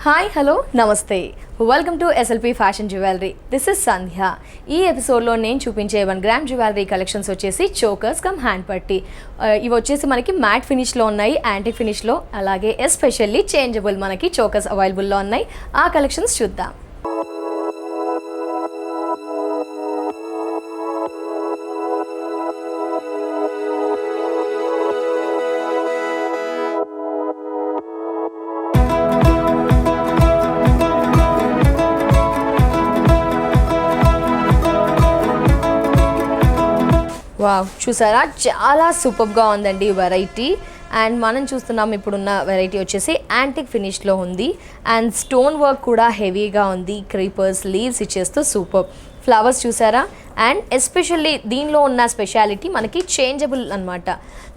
Hi hello నమస్తే welcome to SLP fashion jewellery. This is Sandhya. ఈ ఎపిసోడ్లో నేను చూపించే 1 గ్రామ్ జ్యువెలరీ కలెక్షన్స్ వచ్చేసి చోకర్స్ కమ్ హ్యాండ్ పట్టి. ఇవి వచ్చేసి మనకి మ్యాట్ ఫినిష్లో ఉన్నాయి, యాంటీ ఫినిష్లో, అలాగే ఎస్పెషల్లీ చేంజబుల్ మనకి చోకర్స్ అవైలబుల్లో ఉన్నాయి. ఆ కలెక్షన్స్ చూద్దాం. వావ్, చూసారా చాలా సూపర్గా ఉందండి వెరైటీ. అండ్ మనం చూస్తున్నాం ఇప్పుడున్న వెరైటీ వచ్చేసి యాంటిక్ ఫినిష్లో ఉంది అండ్ స్టోన్ వర్క్ కూడా హెవీగా ఉంది. క్రీపర్స్ లీవ్స్ ఇచ్చేస్తూ సూపర్ ఫ్లవర్స్ చూసారా. అండ్ ఎస్పెషల్లీ దీనిలో ఉన్న స్పెషాలిటీ మనకి చేంజబుల్ అనమాట.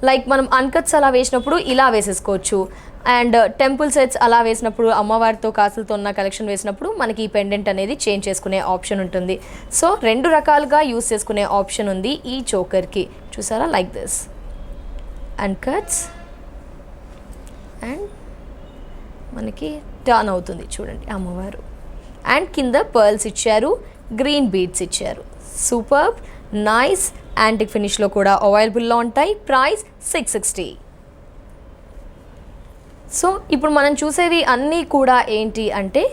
లైక్ మనం అన్కట్స్ అలా వేసినప్పుడు ఇలా వేసేసుకోవచ్చు, అండ్ టెంపుల్ సెట్స్ అలా వేసినప్పుడు అమ్మవారితో కాసులతో ఉన్న కలెక్షన్ వేసినప్పుడు మనకి ఈ పెండెంట్ అనేది చేంజ్ చేసుకునే ఆప్షన్ ఉంటుంది. సో 2 రకాలుగా యూస్ చేసుకునే ఆప్షన్ ఉంది ఈ చోకర్కి. చూసారా, లైక్ దిస్ అన్కట్స్ అండ్ మనకి టర్న్ అవుతుంది చూడండి అమ్మవారు. అండ్ కింద పర్ల్స్ ఇచ్చారు, గ్రీన్ బీడ్స్ ఇచ్చారు. సూపర్ నైస్ యాంటిక్ ఫినిష్లో కూడా అవైలబుల్లో ఉంటాయి. ప్రైస్ 660. సో ఇప్పుడు మనం చూసేవి అన్నీ కూడా ఏంటి అంటే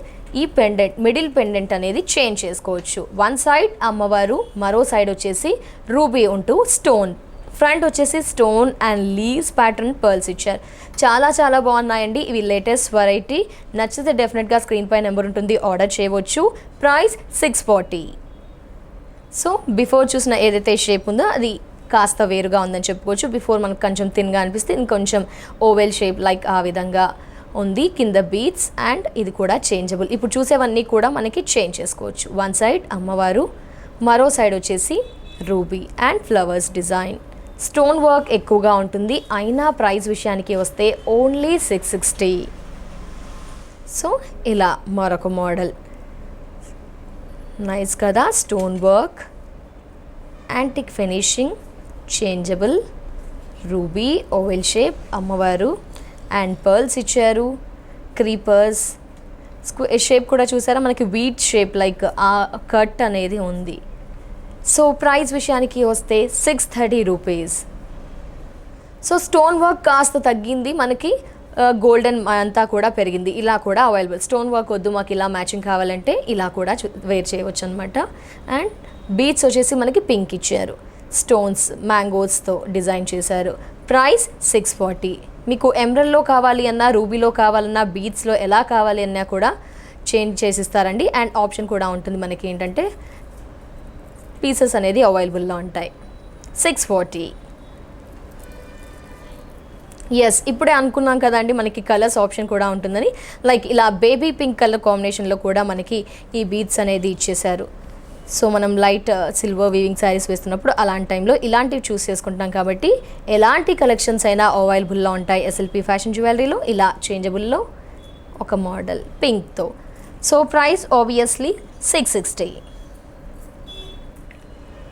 ఈ పెండెంట్, మిడిల్ పెండెంట్ అనేది చేంజ్ చేసుకోవచ్చు. వన్ సైడ్ అమ్మవారు, మరో సైడ్ వచ్చేసి రూబీ ఉంటూ స్టోన్, ఫ్రంట్ వచ్చేసి stone and leaves pattern pearls ఇచ్చారు. చాలా చాలా బాగున్నాయండి. ఇవి లేటెస్ట్ వెరైటీ. నచ్చితే డెఫినెట్గా స్క్రీన్ పై నెంబర్ ఉంటుంది, ఆర్డర్ చేయవచ్చు. ప్రైస్ 640. సో బిఫోర్ చూసిన ఏదైతే షేప్ ఉందో అది కాస్త వేరుగా ఉందని చెప్పుకోవచ్చు. బిఫోర్ మనకు కొంచెం థిన్గా అనిపిస్తే ఇంకొంచెం ఓవెల్ షేప్ లైక్ ఆ విధంగా ఉంది. కింద బీడ్స్ అండ్ ఇది కూడా చేంజబుల్. ఇప్పుడు చూసేవన్నీ కూడా మనకి చేంజ్ చేసుకోవచ్చు. వన్ సైడ్ అమ్మవారు, మరో సైడ్ వచ్చేసి ruby and flowers design. Stone work ఎక్కువగా ఉంటుంది, అయినా ప్రైస్ విషయానికి వస్తే ఓన్లీ 660. సో ఇలా మరొక మోడల్ నైస్ కదా. Stone work, antique finishing, changeable, ruby, oval shape అమ్మవారు అండ్ పర్ల్స్ ఇచ్చారు. క్రీపర్స్ షేప్ కూడా చూసారా, మనకి వీట్ షేప్ లైక్ ఆ కట్ అనేది ఉంది. సో ప్రైస్ విషయానికి వస్తే 630 రూపీస్. సో స్టోన్ వర్క్ కాస్త తగ్గింది మనకి, గోల్డెన్ అంతా కూడా పెరిగింది. ఇలా కూడా అవైలబుల్. స్టోన్ వర్క్ వద్దు మాకు ఇలా మ్యాచింగ్ కావాలంటే ఇలా కూడా వేర్ చేయవచ్చు అనమాట. అండ్ బీడ్స్ వచ్చేసి మనకి పింక్ ఇచ్చారు, స్టోన్స్ మ్యాంగోస్తో డిజైన్ చేశారు. ప్రైస్ 640. మీకు ఎమరల్డ్లో కావాలి అన్నా, రూబీలో కావాలన్నా, బీడ్స్లో ఎలా కావాలి అన్నా కూడా చేంజ్ చేసిస్తారండి. అండ్ ఆప్షన్ కూడా ఉంటుంది మనకి ఏంటంటే పీసెస్ అనేది అవైలబుల్లో ఉంటాయి. 640. ఎస్, ఇప్పుడే అనుకున్నాం కదండి మనకి కలర్స్ ఆప్షన్ కూడా ఉంటుందని. లైక్ ఇలా బేబీ పింక్ కలర్ కాంబినేషన్లో కూడా మనకి ఈ బీడ్స్ అనేది ఇచ్చేశారు. సో మనం లైట్ సిల్వర్ వీవింగ్ శారీస్ వేస్తున్నప్పుడు అలాంటి టైంలో ఇలాంటివి చూస్ చేసుకుంటాం కాబట్టి ఎలాంటి కలెక్షన్స్ అయినా అవైలబుల్లో ఉంటాయి ఎస్ఎల్పి ఫ్యాషన్ జ్యువెలరీలో. ఇలా చేంజబుల్లో ఒక మోడల్ పింక్తో. So price obviously 660.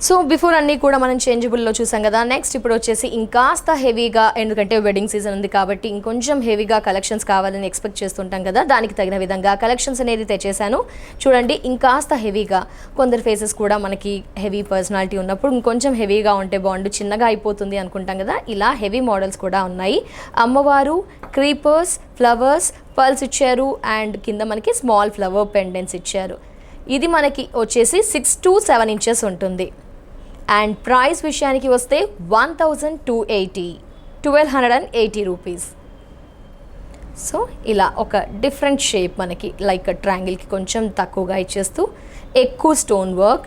So before అన్నీ కూడా మనం చేంజబుల్లో చూసాం కదా. నెక్స్ట్ ఇప్పుడు వచ్చేసి ఇంకాస్త హెవీగా, ఎందుకంటే వెడ్డింగ్ సీజన్ ఉంది కాబట్టి ఇంకొంచెం హెవీగా కలెక్షన్స్ కావాలని ఎక్స్పెక్ట్ చేస్తుంటాం కదా, దానికి తగిన విధంగా కలెక్షన్స్ అనేది తెచ్చేసాను. చూడండి ఇంకాస్త హెవీగా, కొందరు ఫేసెస్ కూడా మనకి హెవీ పర్సనాలిటీ ఉన్నప్పుడు ఇంకొంచెం హెవీగా ఉంటే బాగుండు, చిన్నగా అయిపోతుంది అనుకుంటాం కదా, ఇలా హెవీ మోడల్స్ కూడా ఉన్నాయి. అమ్మవారు, క్రీపర్స్, ఫ్లవర్స్, పర్ల్స్ ఇచ్చారు అండ్ కింద మనకి స్మాల్ ఫ్లవర్ పెండెంట్స్ ఇచ్చారు. ఇది మనకి వచ్చేసి 6 to 7 inches ఉంటుంది. అండ్ ప్రైస్ విషయానికి వస్తే 1280 రూపీస్. సో ఇలా ఒక డిఫరెంట్ షేప్ మనకి లైక్ ట్రయాంగిల్కి కొంచెం తక్కువగా ఇచ్చేస్తూ ఎక్కువ స్టోన్ వర్క్,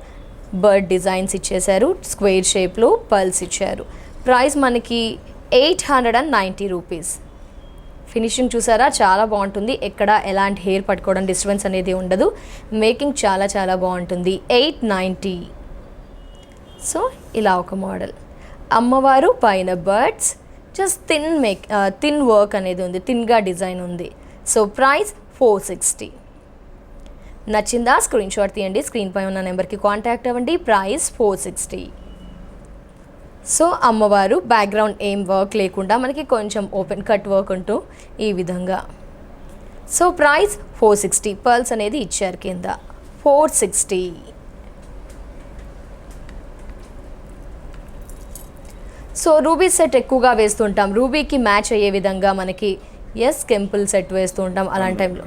బర్డ్ డిజైన్స్ ఇచ్చేశారు. స్క్వేర్ షేప్లో పర్ల్స్ ఇచ్చారు. ప్రైస్ మనకి 890 రూపీస్. ఫినిషింగ్ చూసారా చాలా బాగుంటుంది, ఎక్కడ ఎలాంటి హెయిర్ పట్టుకోవడం డిస్టర్బెన్స్ అనేది ఉండదు. మేకింగ్ చాలా చాలా బాగుంటుంది. 890. సో ఇలా ఒక మోడల్. అమ్మవారు పైన బర్డ్స్, జస్ట్ థిన్ వర్క్ అనేది ఉంది, థిన్గా డిజైన్ ఉంది. So price 460. నచ్చిందా? స్క్రీన్ షాట్ తీయండి, స్క్రీన్ పై ఉన్న నెంబర్కి కాంటాక్ట్ అవ్వండి. ప్రైస్ 460. సో అమ్మవారు బ్యాక్గ్రౌండ్ ఏం వర్క్ లేకుండా మనకి కొంచెం ఓపెన్ కట్ వర్క్ ఉంటూ ఈ విధంగా సో ప్రైస్ 460, పర్ల్స్ అనేది ఇచ్చారు కింద 460. సో రూబీ సెట్ ఎక్కువగా వేస్తుంటాం, రూబీకి మ్యాచ్ అయ్యే విధంగా మనకి కెంపుల్ సెట్ వేస్తూ ఉంటాం అలాంటి టైంలో.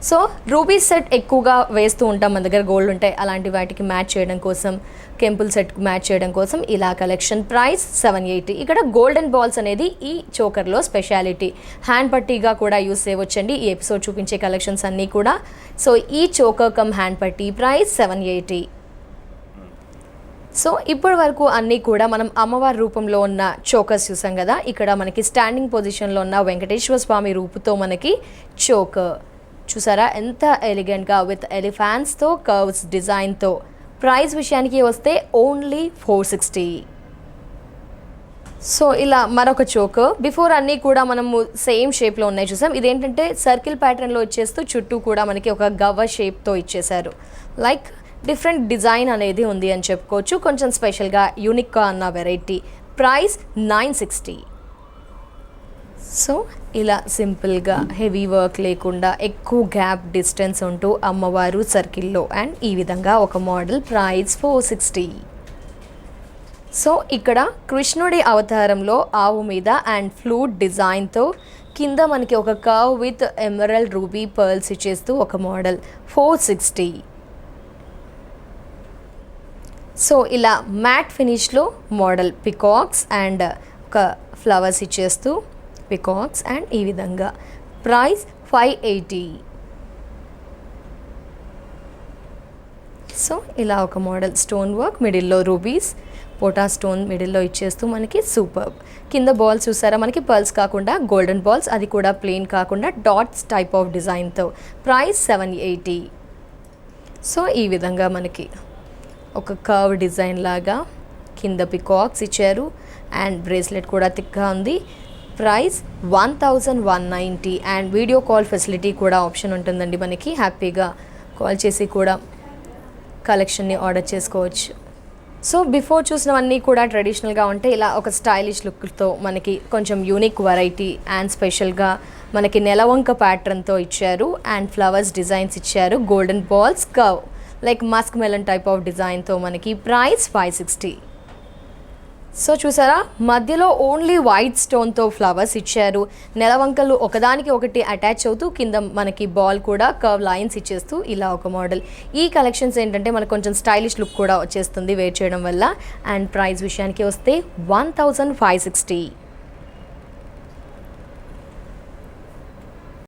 సో రూబీ సెట్ ఎక్కువగా వేస్తూ ఉంటాం, మన దగ్గర గోల్డ్ ఉంటాయి, అలాంటి వాటికి మ్యాచ్ చేయడం కోసం, కెంపుల్ సెట్కి మ్యాచ్ చేయడం కోసం ఇలా కలెక్షన్. ప్రైస్ 780. ఇక్కడ గోల్డెన్ బాల్స్ అనేది ఈ చోకర్లో స్పెషాలిటీ, హ్యాండ్ పట్టీగా కూడా యూస్ చేయవచ్చండి ఈ ఎపిసోడ్ చూపించే కలెక్షన్స్ అన్నీ కూడా. సో ఈ చోకర్ కమ్ హ్యాండ్ పట్టీ ప్రైస్ 780. సో ఇప్పటి వరకు అన్నీ కూడా మనం అమ్మవారి రూపంలో ఉన్న చోకర్స్ చూసాం కదా. ఇక్కడ మనకి స్టాండింగ్ పొజిషన్లో ఉన్న వెంకటేశ్వర స్వామి రూపుతో మనకి చోకర్ చూసారా ఎంత ఎలిగెంట్గా విత్ ఎలిఫాంట్స్తో కర్వ్స్ డిజైన్తో. ప్రైస్ విషయానికి వస్తే ఓన్లీ 460. సో ఇలా మరొక చోకర్. బిఫోర్ అన్నీ కూడా మనము సేమ్ షేప్లో ఉన్నాయి చూసాం, ఇదేంటంటే సర్కిల్ ప్యాటర్న్లో ఇచ్చేస్తూ చుట్టూ కూడా మనకి ఒక గవ్వ షేప్తో ఇచ్చేశారు. లైక్ డిఫరెంట్ డిజైన్ అనేది ఉంది అని చెప్పుకోవచ్చు, కొంచెం స్పెషల్గా యూనిక్గా అన్న వెరైటీ. ప్రైస్ 960. సో ఇలా సింపుల్గా హెవీ వర్క్ లేకుండా ఎక్కువ గ్యాప్ డిస్టెన్స్ ఉంటూ అమ్మవారు సర్కిల్లో అండ్ ఈ విధంగా ఒక మోడల్. ప్రైస్ 460. సో ఇక్కడ కృష్ణుడి అవతారంలో ఆవు మీద అండ్ ఫ్లూట్ డిజైన్తో కింద మనకి ఒక curve with emerald ruby pearls ఇచ్చేస్తూ ఒక మోడల్ 460. సో ఇలా మ్యాట్ ఫినిష్లో మోడల్ పికాక్స్ అండ్ ఒక ఫ్లవర్స్ ఇచ్చేస్తూ పికాక్స్ అండ్ ఈ విధంగా. ప్రైస్ 580. సో ఇలా ఒక మోడల్ స్టోన్ వర్క్, మిడిల్లో రూబీస్, పోటా స్టోన్ మిడిల్లో ఇచ్చేస్తూ మనకి సూపర్. కింద బాల్స్ చూసారా మనకి పర్ల్స్ కాకుండా గోల్డెన్ బాల్స్, అది కూడా ప్లెయిన్ కాకుండా డాట్స్ టైప్ ఆఫ్ డిజైన్తో. ప్రైస్ 780. సో ఈ విధంగా మనకి ఒక కర్వ్ డిజైన్ లాగా కింద పికాక్స్ ఇచ్చారు అండ్ బ్రేస్లెట్ కూడా థిక్గా ఉంది. Price 1190 and video call facility కూడా ఆప్షన్ ఉంటుందండి మనకి. హ్యాపీగా కాల్ చేసి కూడా కలెక్షన్ని ఆర్డర్ చేసుకోవచ్చు. సో బిఫోర్ చూసినవన్నీ కూడా ట్రెడిషనల్గా ఉంటే ఇలా ఒక స్టైలిష్ లుక్తో మనకి కొంచెం యూనిక్ వెరైటీ అండ్ స్పెషల్గా మనకి నెలవంక ప్యాటర్న్తో ఇచ్చారు అండ్ ఫ్లవర్స్ డిజైన్స్ ఇచ్చారు. Golden balls curve like Musk melon type of డిజైన్తో మనకి. ప్రైస్ 560. సో చూసారా మధ్యలో ఓన్లీ వైట్ స్టోన్తో ఫ్లవర్స్ ఇచ్చారు, నెలవంకలు ఒకదానికి ఒకటి అటాచ్ అవుతూ కింద మనకి బాల్ కూడా కర్వ్ లైన్స్ ఇచ్చేస్తూ ఇలా ఒక మోడల్. ఈ కలెక్షన్స్ ఏంటంటే మనకు కొంచెం స్టైలిష్ లుక్ కూడా వచ్చేస్తుంది వేర్ చేయడం వల్ల. అండ్ ప్రైస్ విషయానికి వస్తే 1560.